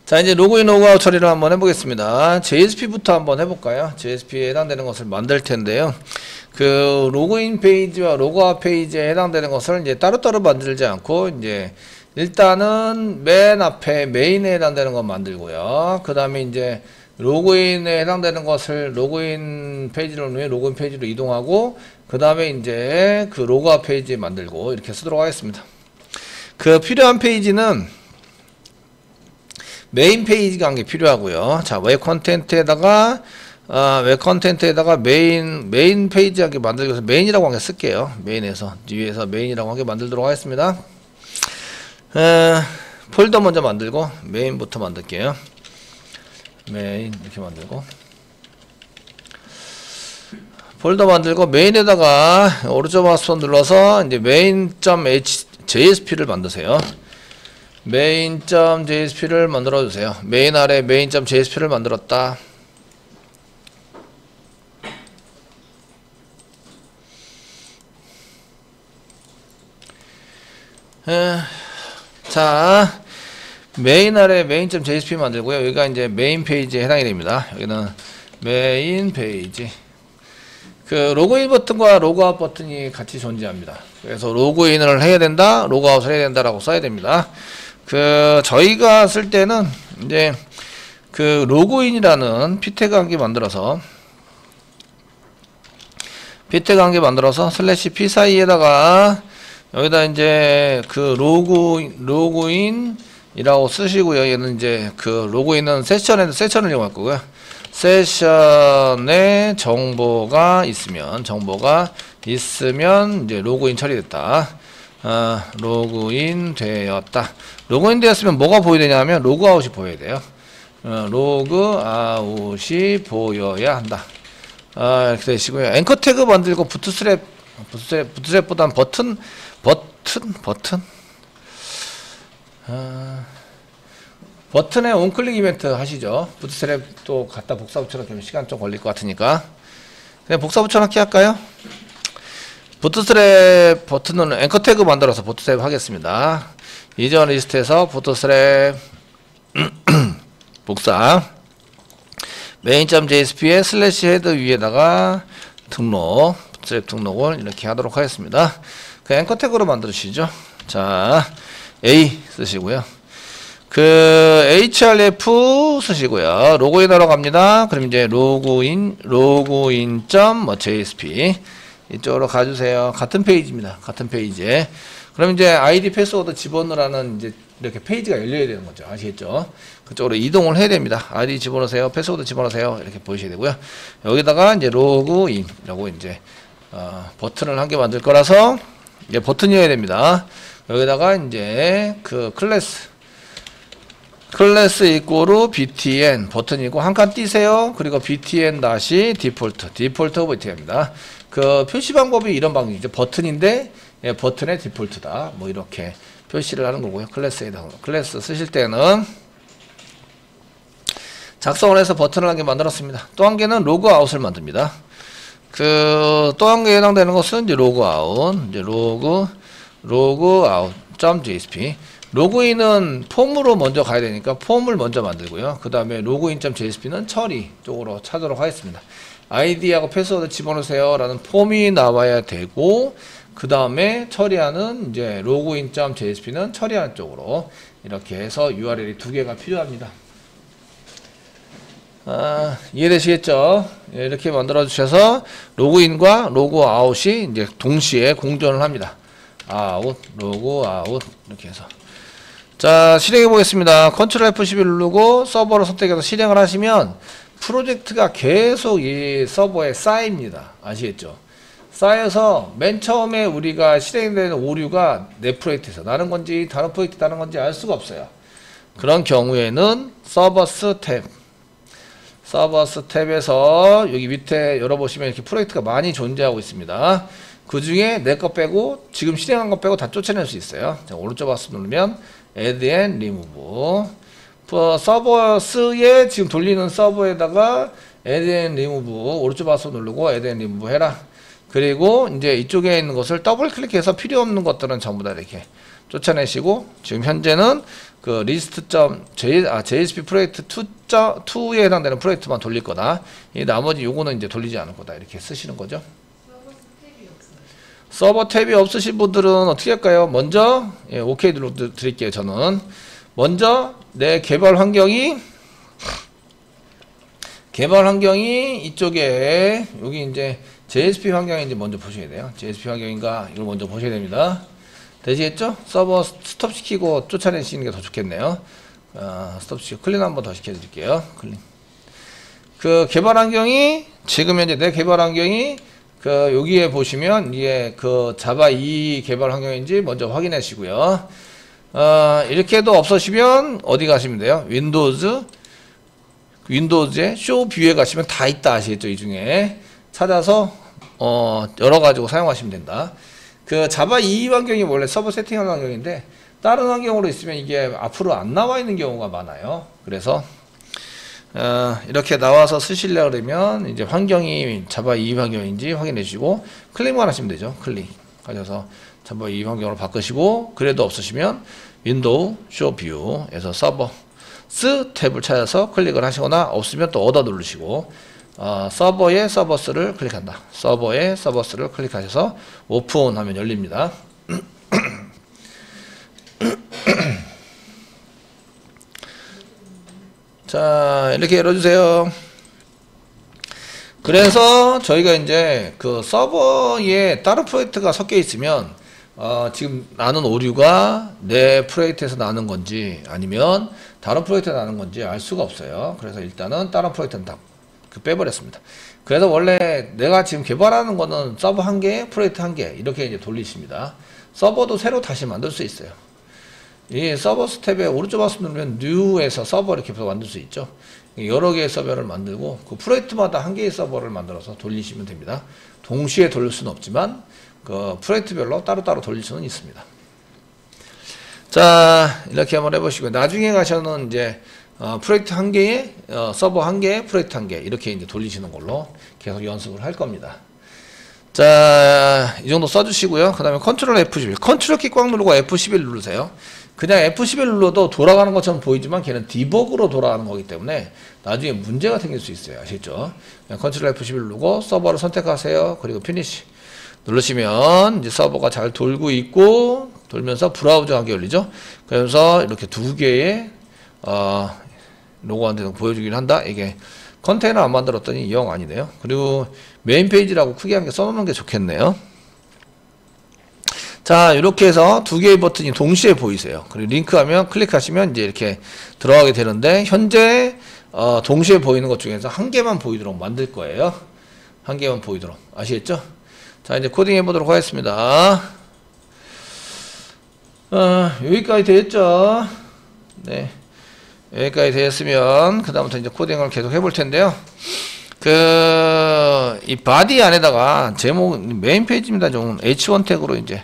자, 이제 로그인 로그아웃 처리를 한번 해보겠습니다. JSP부터 한번 해볼까요? JSP에 해당되는 것을 만들 텐데요. 그 로그인 페이지와 로그아웃 페이지에 해당되는 것을 이제 따로따로 만들지 않고 이제 일단은 맨 앞에 메인에 해당되는 것 만들고요. 그 다음에 이제 로그인에 해당되는 것을 로그인 페이지를 위해 로그인 페이지로 이동하고 그 다음에 이제 그 로그아웃 페이지 만들고 이렇게 쓰도록 하겠습니다. 그 필요한 페이지는 메인 페이지가 한 개 필요하고요. 자, 웹 컨텐트에다가 메인 페이지 한 개 만들기 위해서 메인이라고 한 개 쓸게요. 메인에서 위에서 메인이라고 한 개 만들도록 하겠습니다. 폴더 먼저 만들고 메인부터 만들게요. 메인 이렇게 만들고 폴더 만들고 메인에다가 오른쪽 마우스 눌러서 이제 main.jsp를 만드세요. main.jsp를 만들어 주세요. 메인 아래 main.jsp를 만들었다. 자, 메인 아래 main.jsp 만들고요. 여기가 이제 메인 페이지에 해당이 됩니다. 여기는 메인 페이지. 그 로그인 버튼과 로그아웃 버튼이 같이 존재합니다. 그래서 로그인을 해야 된다, 로그아웃을 해야 된다라고 써야 됩니다. 그 저희가 쓸 때는 이제 그 로그인이라는 p 태그 한 개 만들어서 슬래시 p 사이에다가 여기다 이제 그 로그인이라고 쓰시고요. 얘는 이제 그 로그인은 세션을 이용할 거고요. 세션에 정보가 있으면 이제 로그인 처리됐다. 로그인 되었다. 로그인 되었으면 뭐가 보여야 되냐면 로그아웃이 보여야 돼요. 로그아웃이 보여야 한다. 이렇게 되시고요. 앵커 태그 만들고 부트스트랩보단 버튼 버튼에 온클릭 이벤트 하시죠. 부트스트랩 또 갖다 복사 붙여넣기 시간 좀 걸릴 것 같으니까 그냥 복사 붙여넣기 할까요? 부트스트랩 버튼은 앵커 태그 만들어서 부트스트랩 하겠습니다. 이전 리스트에서 부트스트랩 복사 main.jsp의 슬래시 헤드 위에다가 부트스트랩 등록을 이렇게 하도록 하겠습니다. 그 앵커 태그로 만드시죠. 자, A 쓰시고요. 그 href 쓰시고요. 로그인하러 갑니다. 그럼 이제 로그인.jsp 이쪽으로 가주세요. 같은 페이지입니다. 같은 페이지에. 그럼 이제 아이디 패스워드 집어넣으라는 이제 이렇게 페이지가 열려야 되는 거죠. 아시겠죠? 그쪽으로 이동을 해야 됩니다. 아이디 집어넣으세요. 패스워드 집어넣으세요. 이렇게 보이셔야 되고요. 여기다가 이제 로그인이라고 이제 버튼을 한 개 만들 거라서 이제 버튼이어야 됩니다. 여기다가 이제 그 클래스 이꼬르 btn 버튼이고 한 칸 띄세요. 그리고 btn 다시 디폴트 오브 btn입니다. 그 표시 방법이 이런 방식이죠. 버튼인데 버튼의 디폴트다. 뭐 이렇게 표시를 하는 거고요. 클래스 쓰실 때는 작성을 해서 버튼을 한 개 만들었습니다. 또 한 개는 로그아웃을 만듭니다. 그 또 한 개에 해당되는 것은 이제 로그아웃, 로그아웃.jsp. 로그인은 폼으로 먼저 가야 되니까 폼을 먼저 만들고요. 그 다음에 로그인.jsp는 처리 쪽으로 찾도록 하겠습니다. 아이디하고 패스워드 집어넣으세요 라는 폼이 나와야 되고, 그 다음에 처리하는 이제 로그인.jsp는 처리하는 쪽으로 이렇게 해서 URL이 두 개가 필요합니다. 이해되시겠죠? 이렇게 만들어 주셔서 로그인과 로그아웃이 이제 동시에 공존을 합니다. 로그아웃 이렇게 해서. 자, 실행해 보겠습니다. 컨트롤 F11 누르고 서버를 선택해서 실행을 하시면 프로젝트가 계속 이 서버에 쌓입니다. 아시겠죠? 쌓여서 맨 처음에 우리가 실행되는 오류가 내 프로젝트에서 나는 건지 다른 프로젝트 나는 건지 알 수가 없어요. 그런 경우에는 서버스 탭에서 여기 밑에 열어보시면 이렇게 프로젝트가 많이 존재하고 있습니다. 그 중에 내 거 빼고 지금 실행한 거 빼고 다 쫓아낼 수 있어요. 자, 오른쪽 마우스 누르면 add and remove. 서버스에 지금 돌리는 서버에다가 add and remove 오른쪽 마우스 누르고 add and remove 해라. 그리고 이제 이쪽에 있는 것을 더블 클릭해서 필요 없는 것들은 전부 다 이렇게 쫓아내시고 지금 현재는 그 JSP 프로젝트 2에 해당되는 프로젝트만 돌릴 거다. 이 나머지 요거는 이제 돌리지 않을 거다. 이렇게 쓰시는 거죠. 서버 탭이 없으신 분들은 어떻게 할까요? 먼저 오케이 눌러 드릴게요. 저는 먼저 내 개발 환경이 이쪽에 여기 이제 JSP 환경인지 먼저 보셔야 돼요. JSP 환경인가 이걸 먼저 보셔야 됩니다. 되시겠죠? 서버 스톱 시키고 쫓아내시는 게 더 좋겠네요. 스톱 시키고 클린 한번 더 시켜드릴게요. 클린. 그 개발 환경이 지금 현재 내 개발 환경이 그 여기에 보시면 이게 그 자바 2 개발 환경인지 먼저 확인하시고요. 이렇게도 없으시면 어디 가시면 돼요? 윈도우즈에 쇼 뷰에 가시면 다 있다 아시겠죠? 이 중에 찾아서 여러 가지로 사용하시면 된다. 그 자바 2 환경이 원래 서버 세팅하는 환경인데 다른 환경으로 있으면 이게 앞으로 안 나와 있는 경우가 많아요. 그래서 이렇게 나와서 쓰시려고 그러면 이제 환경이 자바 2 환경인지 확인해 주시고 클릭만 하시면 되죠. 클릭 하셔서 자바 2 환경으로 바꾸시고 그래도 없으시면 윈도우 쇼뷰에서 서버스 탭을 찾아서 클릭을 하시거나 없으면 또 얻어 누르시고 서버의 서버스를 클릭한다. 서버의 서버스를 클릭하셔서 오픈하면 열립니다. 자, 이렇게 열어주세요. 그래서 저희가 이제 그 서버에 다른 프로젝트가 섞여 있으면 지금 나는 오류가 내 프로젝트에서 나는 건지 아니면 다른 프로젝트에서 나는 건지 알 수가 없어요. 그래서 일단은 다른 프로젝트는 다 빼버렸습니다. 그래서 원래 내가 지금 개발하는 거는 서버 1개, 프로젝트 1개 이렇게 이제 돌리십니다. 서버도 새로 다시 만들 수 있어요. 이 서버 스텝에 오른쪽 마우스 누르면 New에서 서버 이렇게 만들 수 있죠. 여러 개의 서버를 만들고 그 프로젝트마다 한 개의 서버를 만들어서 돌리시면 됩니다. 동시에 돌릴 수는 없지만 그 프로젝트별로 따로따로 돌릴 수는 있습니다. 자, 이렇게 한번 해보시고 나중에 가셔는 이제 프로젝트 1개에 서버 1개, 프로젝트 1개 이렇게 이제 돌리시는 걸로 계속 연습을 할 겁니다. 자, 이 정도 써주시고요. 그 다음에 컨트롤 F11, 컨트롤 키 꽉 누르고 F11 누르세요. 그냥 F11 눌러도 돌아가는 것처럼 보이지만 걔는 디버그로 돌아가는 거기 때문에 나중에 문제가 생길 수 있어요. 아시겠죠? 컨트롤 F11 누르고 서버를 선택하세요. 그리고 피니시 누르시면 이제 서버가 잘 돌고 있고 돌면서 브라우저 하게 열리죠. 그러면서 이렇게 두 개의 로고한테도 보여주긴 한다. 이게 컨테이너 안 만들었더니 영 아니네요. 그리고 메인 페이지라고 크게 한 개 써놓는 게 좋겠네요. 자, 이렇게 해서 두 개의 버튼이 동시에 보이세요. 그리고 링크하면 클릭하시면 이제 이렇게 들어가게 되는데 현재 동시에 보이는 것 중에서 한 개만 보이도록 만들 거예요. 한 개만 보이도록 아시겠죠? 자, 이제 코딩 해보도록 하겠습니다. 여기까지 되겠죠? 네. 여기까지 되었으면 그 다음부터 이제 코딩을 계속 해볼 텐데요. 이 바디 안에다가 제목 메인 페이지입니다. 좀 H1 태그로 이제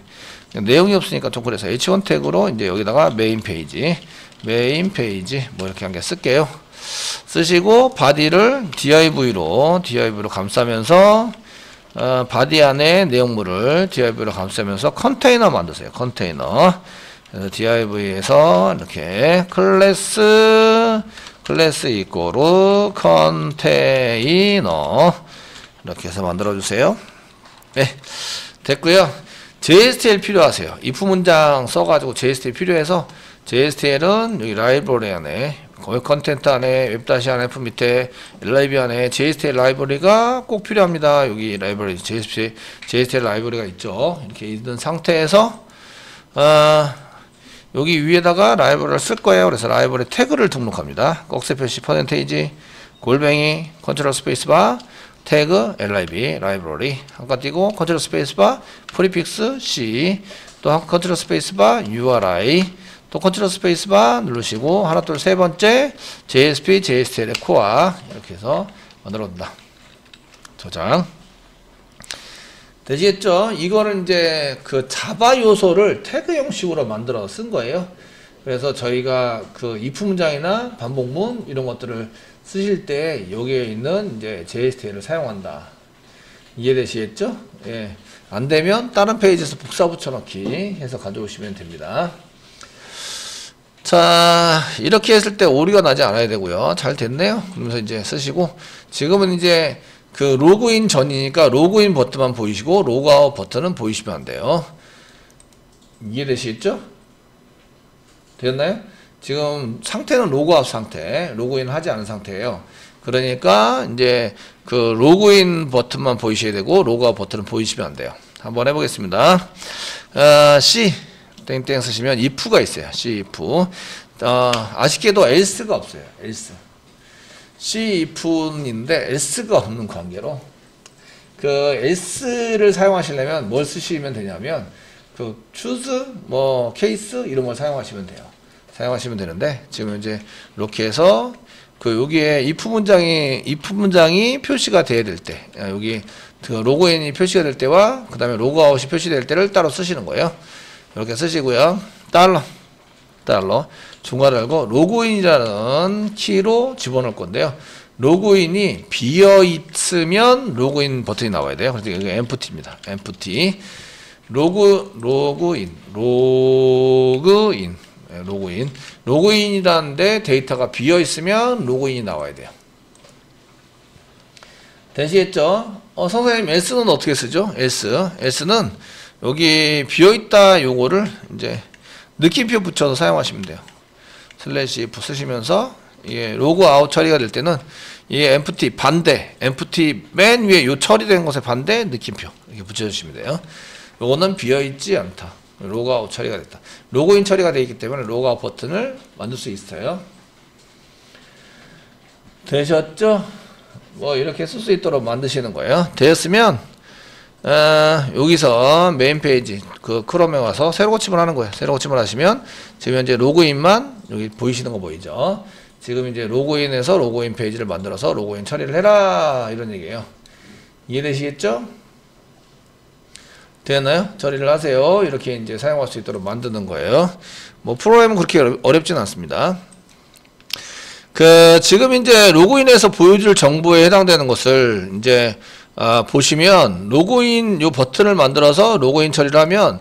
내용이 없으니까 좀 그래서 H1 태그로 이제 여기다가 메인 페이지 뭐 이렇게 한 개 쓸게요. 쓰시고 바디를 div로 감싸면서 바디 안에 내용물을 div로 감싸면서 컨테이너 만드세요. 컨테이너. 그래서 div에서 이렇게 클래스 이꼬르 컨테이너 이렇게 해서 만들어 주세요. 네, 됐고요. JSTL 필요하세요. if 문장 써가지고 JSTL 필요해서 JSTL은 여기 라이브러리 안에 거의 컨텐트 안에 웹-f 밑에 lib 안에 JSTL 라이브러리가 꼭 필요합니다. 여기 라이브러리 JSTL 라이브러리가 있죠. 이렇게 있는 상태에서 여기 위에다가 라이브러리를 쓸 거예요. 그래서 라이브러리 태그를 등록합니다. 꺽쇠 표시 %, 골뱅이, 컨트롤 스페이스바, 태그, lib, 라이브러리 한칸 띄고 컨트롤 스페이스바, 프리픽스, c, 또 컨트롤 스페이스바, uri, 또 컨트롤 스페이스바 누르시고 하나 둘 세 번째 JSP, JSTL의 코어 이렇게 해서 만들어둔다. 저장. 되시겠죠? 이거는 이제 그 자바 요소를 태그 형식으로 만들어 쓴 거예요. 그래서 저희가 그 if 문장이나 반복문 이런 것들을 쓰실 때 여기에 있는 이제 JSTL을 사용한다. 이해되시겠죠? 예. 안 되면 다른 페이지에서 복사 붙여넣기 해서 가져오시면 됩니다. 자, 이렇게 했을 때 오류가 나지 않아야 되고요. 잘 됐네요. 그러면서 이제 쓰시고, 지금은 이제 그 로그인 전이니까 로그인 버튼만 보이시고 로그아웃 버튼은 보이시면 안 돼요. 이해되시겠죠? 되었나요? 지금 상태는 로그아웃 상태, 로그인 하지 않은 상태예요. 그러니까 이제 그 로그인 버튼만 보이셔야 되고 로그아웃 버튼은 보이시면 안 돼요. 한번 해보겠습니다. C 땡땡 쓰시면 if가 있어요. C if. 아쉽게도 else가 없어요. else. C if인데 else가 없는 관계로 그 else를 사용하시려면 뭘 쓰시면 되냐면 그 choose 뭐 case 이런 걸 사용하시면 돼요. 사용하시면 되는데 지금 이제 이렇게 해서 그 여기에 if 문장이 표시가 돼야 될 때, 여기 그 로그인이 표시가 될 때와 그 다음에 로그아웃이 표시될 때를 따로 쓰시는 거예요. 이렇게 쓰시고요. 달러 중괄호 열고 로그인이라는 키로 집어넣을 건데요. 로그인이 비어 있으면 로그인 버튼이 나와야 돼요. 그래서 여기 empty입니다. empty 로그인이라는데 데이터가 비어 있으면 로그인이 나와야 돼요. 되시겠죠? 선생님 else는 어떻게 쓰죠? else는 여기 비어 있다 요거를 이제 느낌표 붙여서 사용하시면 돼요. 슬래시 F 쓰시면서 이게 로그 아웃 처리가 될 때는 이게 empty 반대, empty 맨 위에 요 처리된 것에 반대 느낌표 이렇게 붙여주시면 돼요. 요거는 비어 있지 않다. 로그 아웃 처리가 됐다. 로그인 처리가 되어 있기 때문에 로그 아웃 버튼을 만들 수 있어요. 되셨죠? 뭐 이렇게 쓸 수 있도록 만드시는 거예요. 되었으면 여기서 메인 페이지 그 크롬에 와서 새로 고침을 하는 거예요. 새로 고침을 하시면 지금 현재 로그인만 여기 보이시는 거 보이죠? 지금 이제 로그인해서 로그인 페이지를 만들어서 로그인 처리를 해라 이런 얘기예요. 이해되시겠죠? 되었나요? 처리를 하세요. 이렇게 이제 사용할 수 있도록 만드는 거예요. 뭐 프로그램은 그렇게 어렵진 않습니다. 지금 이제 로그인해서 보여줄 정보에 해당되는 것을 이제 보시면 로그인 요 버튼을 만들어서 로그인 처리를 하면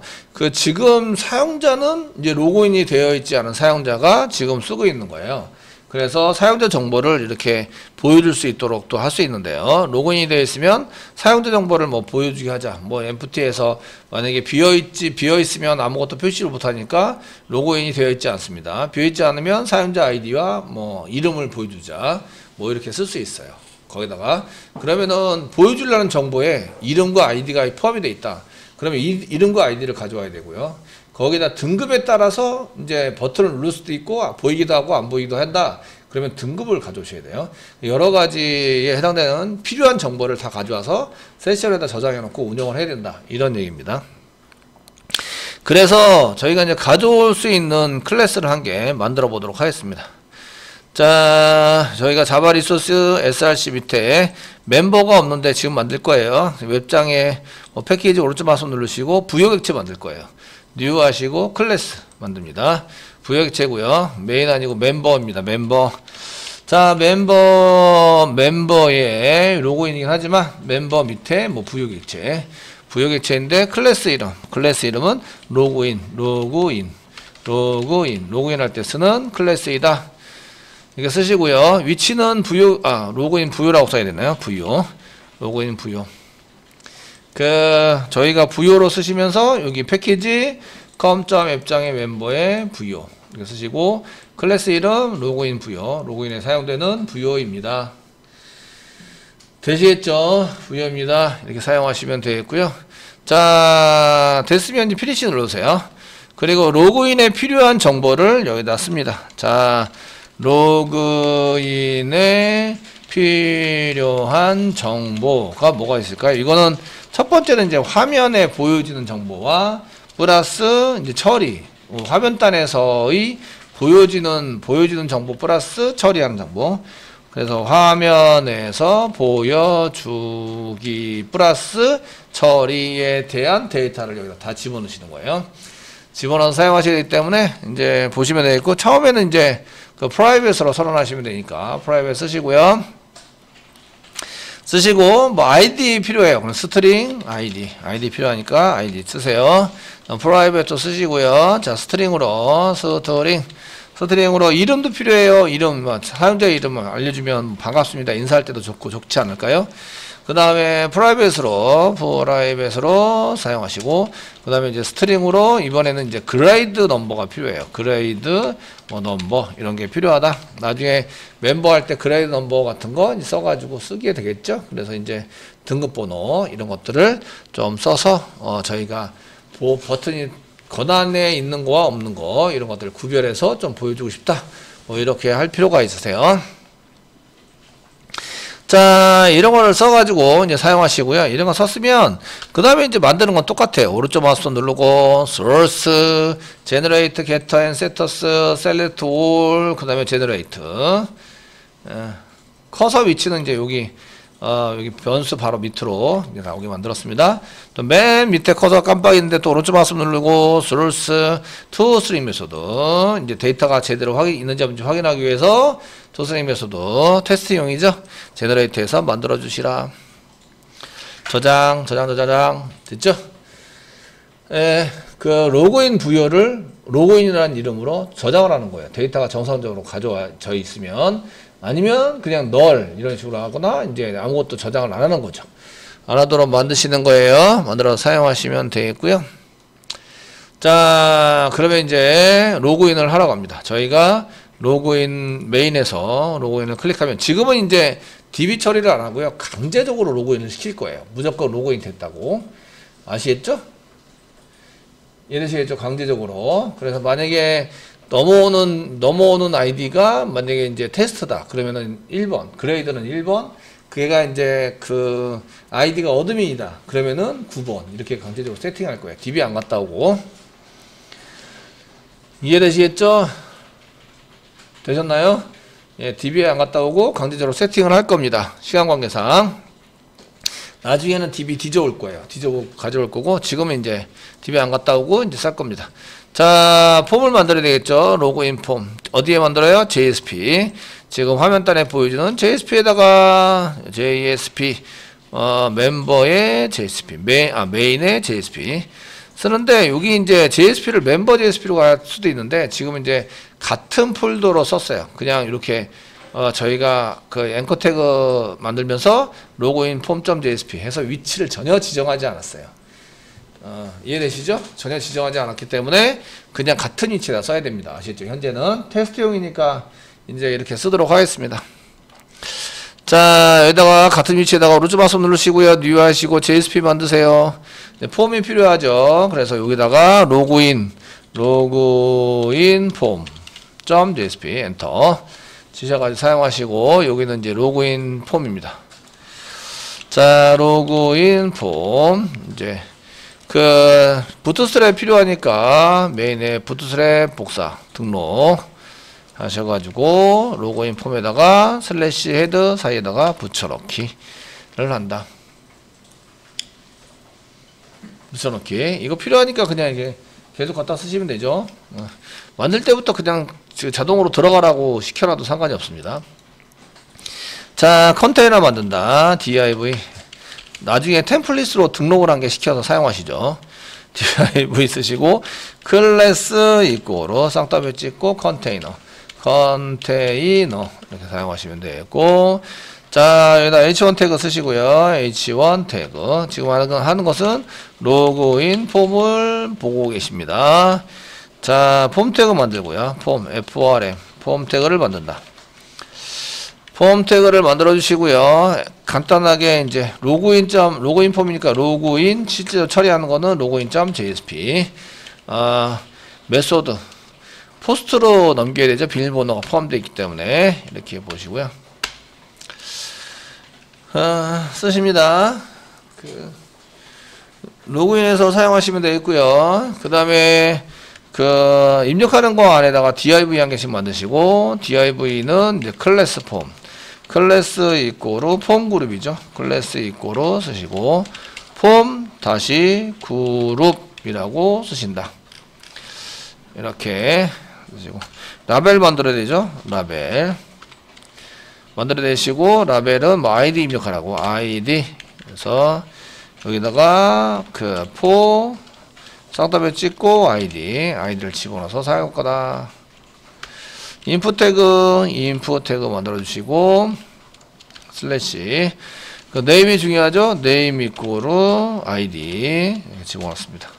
지금 사용자는 이제 로그인이 되어 있지 않은 사용자가 지금 쓰고 있는 거예요. 그래서 사용자 정보를 이렇게 보여줄 수 있도록 또 할 수 있는데요. 로그인이 되어 있으면 사용자 정보를 뭐 보여주게 하자. 뭐 empty에서 만약에 비어 있으면 아무것도 표시를 못하니까 로그인이 되어 있지 않습니다. 비어 있지 않으면 사용자 아이디와 뭐 이름을 보여주자. 뭐 이렇게 쓸 수 있어요. 거기다가 그러면은 보여주려는 정보에 이름과 아이디가 포함이 되어 있다. 그러면 이름과 아이디를 가져와야 되고요. 거기다 등급에 따라서 이제 버튼을 누를 수도 있고 보이기도 하고 안 보이기도 한다. 그러면 등급을 가져오셔야 돼요. 여러 가지에 해당되는 필요한 정보를 다 가져와서 세션에다 저장해 놓고 운영을 해야 된다. 이런 얘기입니다. 그래서 저희가 이제 가져올 수 있는 클래스를 한 개 만들어 보도록 하겠습니다. 자, 저희가 자바 리소스 src 밑에 멤버가 없는데 지금 만들 거예요. 웹장에 패키지 오른쪽 마우스 누르시고 부여객체 만들 거예요. 뉴 하시고 클래스 만듭니다. 부여객체고요. 메인 아니고 멤버입니다. 멤버. 자, 멤버에 로그인이긴 하지만 멤버 밑에 뭐 부여객체인데 클래스 이름은 로그인 할 때 쓰는 클래스이다. 이렇게 쓰시고요. 위치는 로그인 부여라고 써야 되나요? 로그인 부여. 저희가 부여로 쓰시면서 여기 패키지 com.앱장의 멤버의 부여 이렇게 쓰시고 클래스 이름 로그인 부여, 로그인에 사용되는 부여입니다. 되시겠죠? 부여입니다. 이렇게 사용하시면 되겠고요. 자, 됐으면 이제 피니시 눌러주세요. 그리고 로그인에 필요한 정보를 여기다 씁니다. 자, 로그인에 필요한 정보가 뭐가 있을까요? 이거는 첫 번째는 이제 화면에 보여지는 정보와 플러스 이제 처리, 화면단에서의 보여지는 정보 플러스 처리하는 정보. 그래서 화면에서 보여주기 플러스 처리에 대한 데이터를 여기다 다 집어넣으시는 거예요. 집어넣어서 사용하셔야 되기 때문에 이제 보시면 되겠고, 처음에는 이제 프라이빗으로 선언하시면 되니까 프라이빗 쓰시고요. 쓰시고 뭐 아이디 필요해요. 그럼 스트링 아이디 필요하니까 아이디 쓰세요. 프라이빗도 쓰시고요. 자, 스트링으로 이름도 필요해요. 이름 사용자 이름을 알려주면 반갑습니다. 인사할 때도 좋고 좋지 않을까요? 그 다음에 프라이빗으로 사용하시고, 그 다음에 이제 스트링으로 이번에는 이제 그레이드 넘버가 필요해요. 그레이드 뭐 넘버 이런 게 필요하다. 나중에 멤버 할 때 그레이드 넘버 같은 거 써가지고 쓰게 되겠죠. 그래서 이제 등급번호 이런 것들을 좀 써서 저희가 버튼이 권한에 있는 거와 없는 거 이런 것들을 구별해서 좀 보여주고 싶다. 뭐 이렇게 할 필요가 있으세요. 자, 이런 거를 써가지고 이제 사용하시고요. 이런 거 썼으면 그 다음에 이제 만드는 건 똑같아요. 오른쪽 마우스 누르고 source, generate, getter and setters, select all, 그 다음에 generate. 커서 위치는 이제 여기 변수 바로 밑으로 이제 나오게 만들었습니다. 또 맨 밑에 커서 깜빡이는데 또 오른쪽 마우스 누르고 source, to string 메소드. 이제 데이터가 제대로 있는지 없는지 확인하기 위해서 to string 메소드 테스트용이죠. 제너레이트해서 만들어 주시라. 저장 됐죠? 그 로그인 부여를 로그인이라는 이름으로 저장을 하는 거예요. 데이터가 정상적으로 가져져 있으면. 아니면 그냥 널 이런 식으로 하거나 이제 아무것도 저장을 안 하는 거죠. 안 하도록 만드시는 거예요. 만들어서 사용하시면 되겠고요. 자, 그러면 이제 로그인을 하러 갑니다. 저희가 로그인 메인에서 로그인을 클릭하면 지금은 이제 DB 처리를 안 하고요. 강제적으로 로그인을 시킬 거예요. 무조건 로그인 됐다고. 아시겠죠? 이해되시겠죠? 강제적으로. 그래서 만약에 넘어오는 아이디가 만약에 이제 테스트다. 그러면은 1번, 그레이드는 1번, 그게가 이제 그 아이디가 어드민이다. 그러면은 9번. 이렇게 강제적으로 세팅할 거예요. DB 안 갔다 오고. 이해되시겠죠? 되셨나요? 예, DB에 안 갔다 오고 강제적으로 세팅을 할 겁니다. 시간 관계상. 나중에는 DB 뒤져올 거예요. 가져올 거고, 지금은 이제 DB 안 갔다 오고 이제 쌀 겁니다. 자, 폼을 만들어야 되겠죠. 로그인 폼. 어디에 만들어요? JSP. 지금 화면단에 보여주는 JSP에다가 JSP, 멤버의 JSP, 메인의 JSP. 쓰는데, 여기 이제 JSP를 멤버 JSP로 갈 수도 있는데, 지금 이제 같은 폴더로 썼어요. 그냥 이렇게, 저희가 그 앵커 태그 만들면서 로그인 폼.jsp 해서 위치를 전혀 지정하지 않았어요. 이해되시죠? 전혀 지정하지 않았기 때문에 그냥 같은 위치에다 써야 됩니다. 아시겠죠? 현재는 테스트용이니까 이제 이렇게 쓰도록 하겠습니다. 자, 여기다가 같은 위치에다가 오른쪽 마우스 누르시고요. 뉴 하시고 JSP 만드세요. 네, 폼이 필요하죠. 그래서 여기다가 로그인 폼.jsp 엔터 치셔가지고 사용하시고, 여기는 이제 로그인 폼입니다. 자, 로그인 폼 이제 그 부트스트랩 필요하니까 메인에 부트스트랩 복사 등록 하셔가지고 로그인 폼에다가 슬래시 헤드 사이에다가 붙여넣기를 한다. 붙여넣기. 이거 필요하니까 그냥 이게 계속 갖다 쓰시면 되죠. 만들 때부터 그냥 자동으로 들어가라고 시켜놔도 상관이 없습니다. 자, 컨테이너 만든다. div. 나중에 템플릿으로 등록을 한 게 시켜서 사용하시죠. div 쓰시고 클래스 이꼬로 쌍따옴 찍고 컨테이너 이렇게 사용하시면 되겠고, 자, 여기다 h1 태그 쓰시고요. h1 태그. 지금 하는 것은 로그인 폼을 보고 계십니다. 자, 폼 태그 만들고요. 폼 FRM 폼 태그를 만든다. 폼 태그를 만들어 주시고요. 간단하게 이제 로그인 폼이니까 로그인 실제로 처리하는 거는 로그인.jsp. 메소드 포스트로 넘겨야 되죠. 비밀번호가 포함되어 있기 때문에 이렇게 보시고요. 쓰십니다. 로그인해서 사용하시면 되겠고요. 그 다음에 입력하는 거 안에다가 div 한 개씩 만드시고, div는 이제 클래스 폼, 클래스 이꼬로 폼 그룹이죠. 클래스 이꼬로 쓰시고 폼 다시 그룹이라고 쓰신다. 이렇게 쓰시고 라벨 만들어야 되죠. 라벨 만들어내시고 라벨은 뭐 아이디 입력하라고 아이디. 그래서 여기다가 그 포 쌍따옴 찍고 아이디를 집어넣어서 사용할 거다. 인풋 태그 만들어 주시고 슬래시 그 네임이 중요하죠. 네임 이꼬르 아이디 이렇게 집어넣습니다.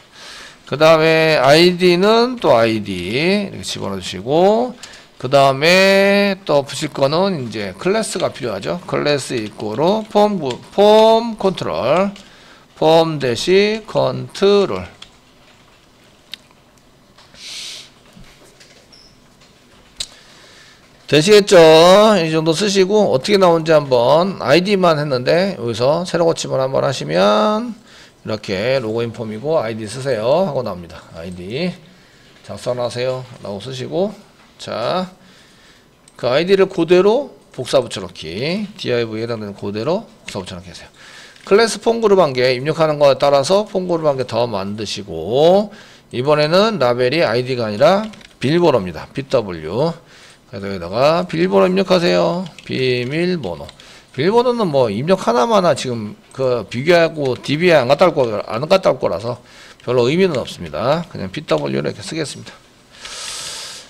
그 다음에 아이디는 또 아이디 이렇게 집어넣어 주시고 그 다음에 또 붙일 거는 이제 클래스가 필요하죠. 클래스 이꼬르 폼 컨트롤 폼 대시 컨트롤. 되시겠죠? 이 정도 쓰시고 어떻게 나오는지 한번 아이디만 했는데 여기서 새로 고침을 한번 하시면 이렇게 로그인 폼이고 아이디 쓰세요 하고 나옵니다. 아이디 작성하세요 라고 쓰시고 자, 그 아이디를 그대로 복사 붙여넣기 div에 해당되는 그대로 복사 붙여넣기 하세요. 클래스 폼 그룹 한 개 입력하는 거에 따라서 폼 그룹 한 개 더 만드시고 이번에는 라벨이 아이디가 아니라 비밀번호입니다. BW. 그래서 여기다가 비밀번호 입력하세요. 비밀번호. 비밀번호는 뭐 입력 하나마나 지금 그 비교하고 DB에 안 갖다 올 거라서 별로 의미는 없습니다. 그냥 BW를 이렇게 쓰겠습니다.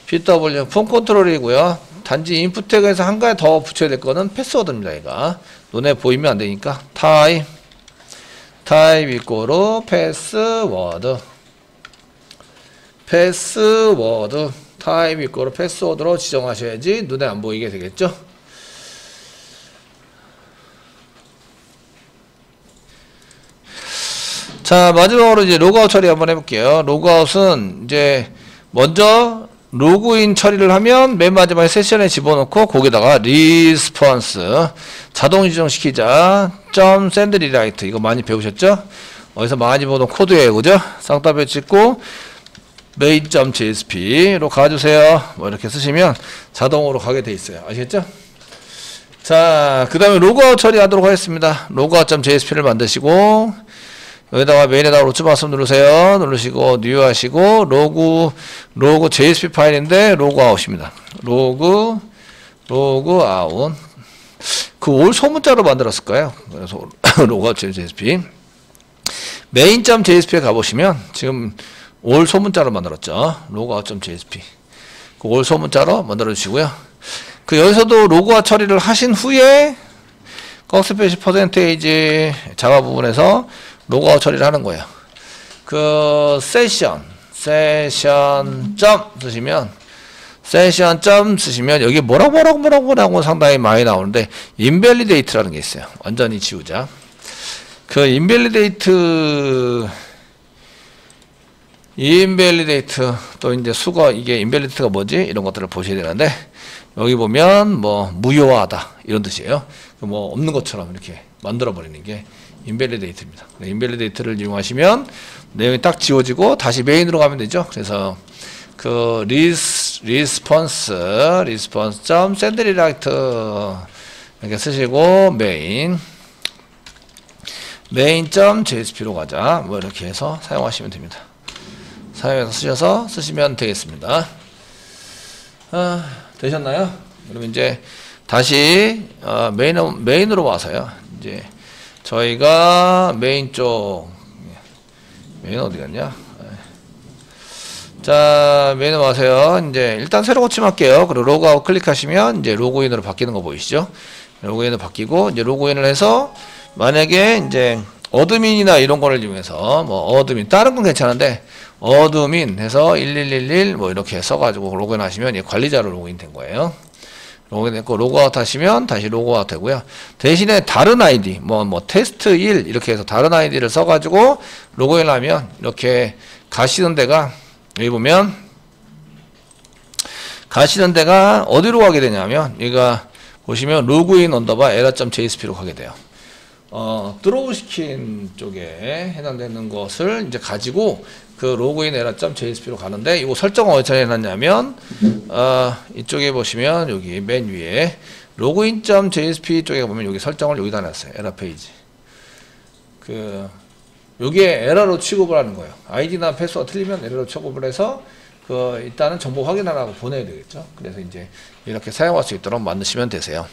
BW 폼 컨트롤이고요. 단지 인풋 태그에서 한 가지 더 붙여야 될 거는 패스워드입니다. 얘가 눈에 보이면 안 되니까 타입 이꼬르 패스워드 타입 이꼬르 패스워드로 지정하셔야지 눈에 안 보이게 되겠죠. 자, 마지막으로 이제 로그아웃 처리 한번 해볼게요. 로그아웃은 이제 먼저 로그인 처리를 하면 맨 마지막에 세션에 집어넣고 거기다가 리스폰스 자동 지정시키자 점 샌드 리라이트 이거 많이 배우셨죠? 어디서 많이 보던 코드예요, 그죠? 쌍따옴 찍고 main.jsp로 가주세요. 뭐 이렇게 쓰시면 자동으로 가게 돼 있어요. 아시겠죠? 자, 그 다음에 로그아웃 처리하도록 하겠습니다. logout.jsp를 만드시고 여기다가 메인에다가 로트 마스 누르세요. 누르시고 뉴 하시고 로그 JSP 파일인데 로그아웃입니다. 로그아웃 그 올 소문자로 만들었을까요? 그래서 logout.jsp main.jsp에 가보시면 지금 올 소문자로 만들었죠. logout.jsp 그 올 소문자로 만들어 주시고요. 그 여기서도 로그아웃 처리를 하신 후에 꺽스페이시 퍼센테이지 자바 부분에서 로그아웃 처리를 하는 거예요. 그 세션 점 쓰시면 여기 뭐라고 상당히 많이 나오는데 인밸리데이트라는 게 있어요. 완전히 지우자. 그 인밸리데이트 또 이제 수거 이게 인밸리데이트가 뭐지? 이런 것들을 보셔야 되는데 여기 보면 뭐 무효하다 이런 뜻이에요. 뭐 없는 것처럼 이렇게 만들어 버리는 게 인밸리데이트입니다. 인밸리데이트를 이용하시면 내용이 딱 지워지고 다시 메인으로 가면 되죠. 그래서 그 리스폰스 점 샌드리라이트 이렇게 쓰시고 main.jsp로 가자. 뭐 이렇게 해서 사용하시면 됩니다. 사용해서 쓰시면 되겠습니다. 되셨나요? 그럼 이제 다시 메인으로 와서요. 이제 저희가 메인 어디 갔냐? 자, 메인 와서요. 이제 일단 새로 고침할게요. 그리고 로그아웃 클릭하시면 이제 로그인으로 바뀌는 거 보이시죠? 로그인으로 바뀌고 이제 로그인을 해서 만약에 이제 어드민이나 이런 거를 이용해서 뭐 어드민 다른 건 괜찮은데 어드민 해서 1111 뭐 이렇게 써가지고 로그인 하시면 관리자로 로그인 된 거예요. 로그인 됐고 로그아웃 하시면 다시 로그아웃 되고요. 대신에 다른 아이디 뭐 테스트 1 이렇게 해서 다른 아이디를 써가지고 로그인 하면 이렇게 가시는 데가 여기 보면 가시는 데가 어디로 가게 되냐면 여기가 보시면 로그인 언더바 error.jsp로 가게 돼요. 드로우 시킨 쪽에 해당되는 것을 이제 가지고 그 로그인 error.jsp로 가는데 이거 설정을 어디서 해놨냐면 이쪽에 보시면 여기 맨 위에 로그인.jsp 쪽에 보면 여기 설정을 여기다 놨어요. 에러 페이지. 그 여기에 에러로 취급을 하는 거예요. 아이디나 패스워드 틀리면 에러로 취급을 해서 그 일단은 정보 확인하라고 보내야 되겠죠. 그래서 이제 이렇게 사용할 수 있도록 만드시면 되세요.